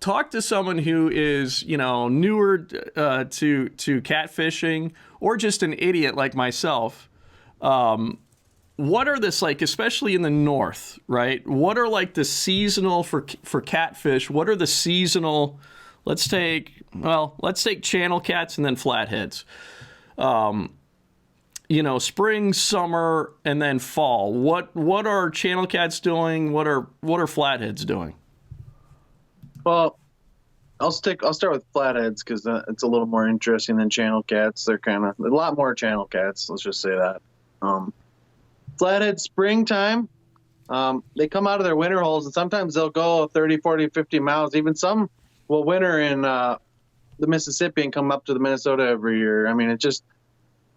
talk to someone who is, newer to catfishing, or just an idiot like myself. What are this like, especially in the north, right? What are like the seasonal for catfish? What are the seasonal? Let's take channel cats and then flatheads. Spring, summer, and then fall. What are channel cats doing? What are flatheads doing? Well, I'll start with flatheads because it's a little more interesting than channel cats. They're kind of a lot more channel cats. Let's just say that. Flathead springtime, they come out of their winter holes, and sometimes they'll go 30, 40, 50 miles. Even some will winter in the Mississippi and come up to the Minnesota every year. I mean,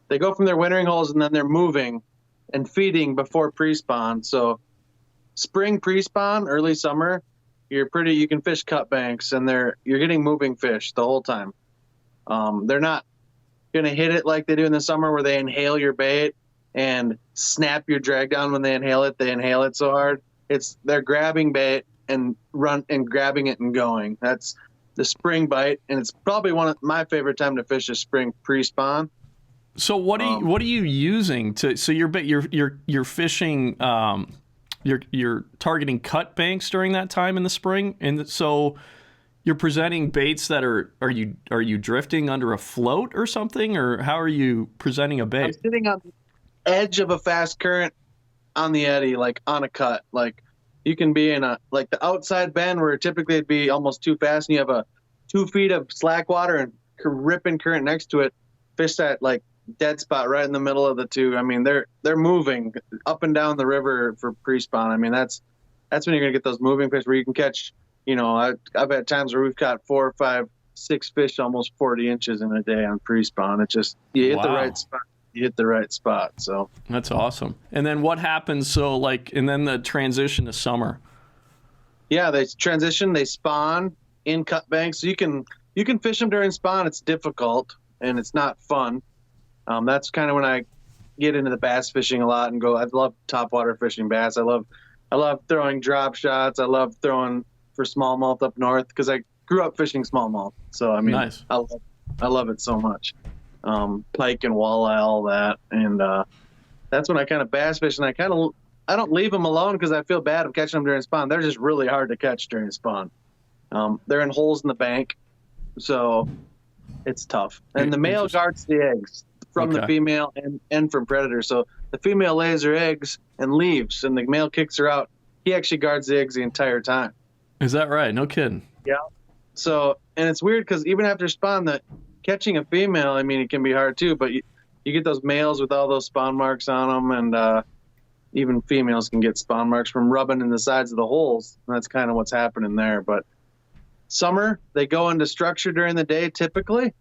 they go from their wintering holes and then they're moving and feeding before pre-spawn. So spring pre-spawn, early summer, you can fish cut banks, and you're getting moving fish the whole time. They're not going to hit it like they do in the summer where they inhale your bait and snap your drag down. When they inhale it so hard. They're grabbing bait and grabbing it and going. That's the spring bite, and it's probably one of my favorite time to fish is spring pre-spawn. So what are you using so you're fishing you're targeting cut banks during that time in the spring, and so you're presenting baits that are you drifting under a float or something, or how are you presenting a bait? I'm sitting on the edge of a fast current on the eddy, like on a cut. Like you can be in the outside bend where typically it'd be almost too fast, and you have a 2 feet of slack water and ripping current next to it. Fish that like dead spot right in the middle of the two. I mean, they're moving up and down the river for pre-spawn. I mean, that's when you're gonna get those moving fish where you can catch. I've had times where we've caught 4, 5, 6 fish almost 40 inches in a day on pre-spawn. It's just you hit the right spot. You hit the right spot. So that's awesome. And then what happens? And then the transition to summer. Yeah, they transition. They spawn in cut banks. So you can fish them during spawn. It's difficult and it's not fun. That's kind of when I get into the bass fishing a lot and go. I love topwater fishing bass. I love throwing drop shots. I love throwing for smallmouth up north because I grew up fishing smallmouth. So I mean, nice. I love it so much. Pike and walleye, all that, and that's when I kind of bass fish. And I don't leave them alone because I feel bad of catching them during spawn. They're just really hard to catch during spawn. They're in holes in the bank, so it's tough. And the male guards the eggs from the female and from predators. So the female lays her eggs and leaves, and the male kicks her out. He actually guards the eggs the entire time. Is that right? No kidding. Yeah. So, and it's weird because even after spawn, catching a female, I mean, it can be hard too, but you get those males with all those spawn marks on them, and even females can get spawn marks from rubbing in the sides of the holes. And that's kind of what's happening there. But summer, they go into structure during the day typically.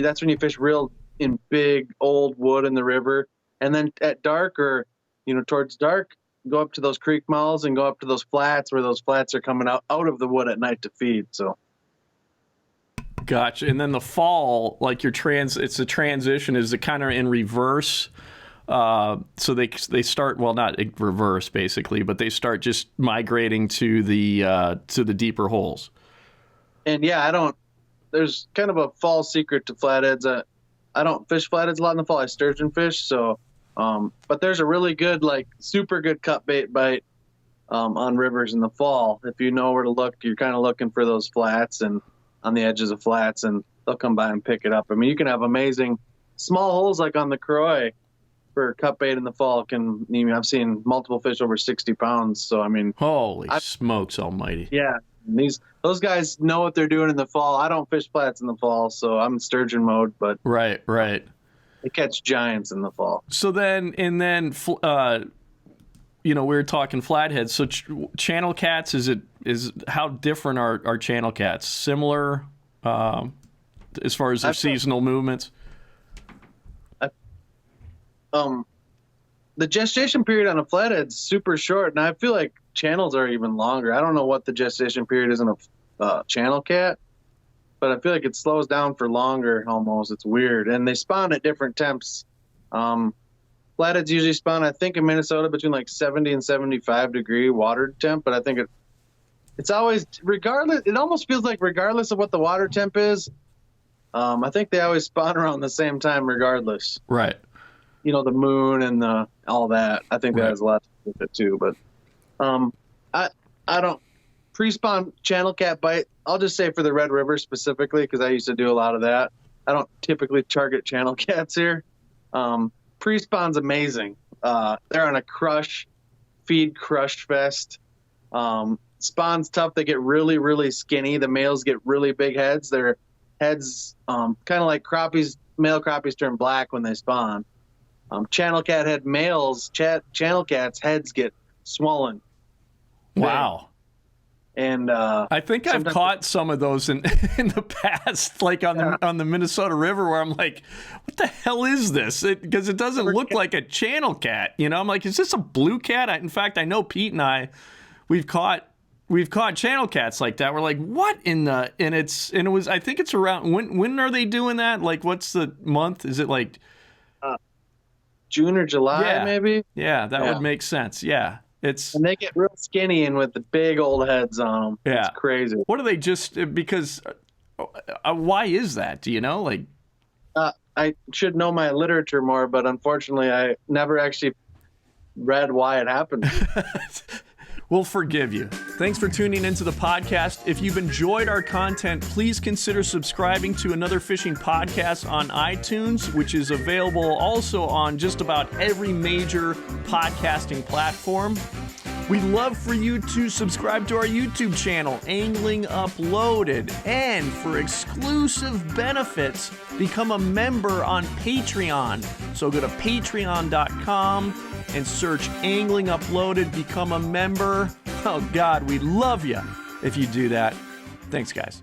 That's when you fish real in big old wood in the river. And then at dark or, towards dark, go up to those creek mouths and go up to those flats where those flats are coming out of the wood at night to feed. So. Gotcha. And then the fall, like it's a transition. Is it kind of in reverse? So they start, well, not reverse basically, but they start just migrating to the deeper holes. And yeah, there's kind of a fall secret to flatheads. I don't fish flatheads a lot in the fall. I sturgeon fish. So, but there's a really good, super good cut bait bite, on rivers in the fall. If you know where to look, you're kind of looking for those flats and on the edges of flats, and they'll come by and pick it up. I mean, you can have amazing small holes like on the Croix for cut bait in the fall. I've seen multiple fish over 60 pounds. So, I mean, holy smokes almighty. Yeah. Those guys know what they're doing in the fall. I don't fish flats in the fall, so I'm in sturgeon mode, but right. They catch giants in the fall. So then, we were talking flatheads. So channel cats, is how different are channel cats? Similar as far as their seasonal movements? The gestation period on a flathead's super short, and I feel like channels are even longer. I don't know what the gestation period is in a channel cat, but I feel like it slows down for longer almost. It's weird. And they spawn at different temps. Flatheads usually spawn, I think, in Minnesota between 70 and 75 degree water temp, but I think it's always regardless. It almost feels like regardless of what the water temp is, I think they always spawn around the same time regardless. Right. You know, the moon and all that. I think that has a lot to do with it too. But I don't pre-spawn channel cat bite. I'll just say for the Red River specifically, because I used to do a lot of that. I don't typically target channel cats here. Pre-spawn's amazing. They're on a feed crush fest. Spawn's tough. They get really, really skinny. The males get really big heads. Their heads kind of like crappies. Male crappies turn black when they spawn. Channel cat head males, channel cats heads get swollen. Wow. And I think I've caught some of those in the past, like on the Minnesota River, where I'm like, what the hell is this? Because it doesn't look like a channel cat. You know, I'm like, is this a blue cat? In fact, I know Pete and I, we've caught channel cats like that. We're like, what in the? And it was. I think it's around when are they doing that? Like, what's the month? Is it like June or July, maybe? Yeah, that would make sense. Yeah. And they get real skinny and with the big old heads on them. Yeah. It's crazy. What are they just because why is that? Do you know? Like, I should know my literature more, but unfortunately I never actually read why it happened. We'll forgive you. Thanks for tuning into the podcast. If you've enjoyed our content, please consider subscribing to Another Fishing Podcast on iTunes, which is available also on just about every major podcasting platform. We'd love for you to subscribe to our YouTube channel, Angling Uploaded. And for exclusive benefits, become a member on Patreon. So go to patreon.com and search Angling Uploaded, become a member. Oh God, we'd love you if you do that. Thanks, guys.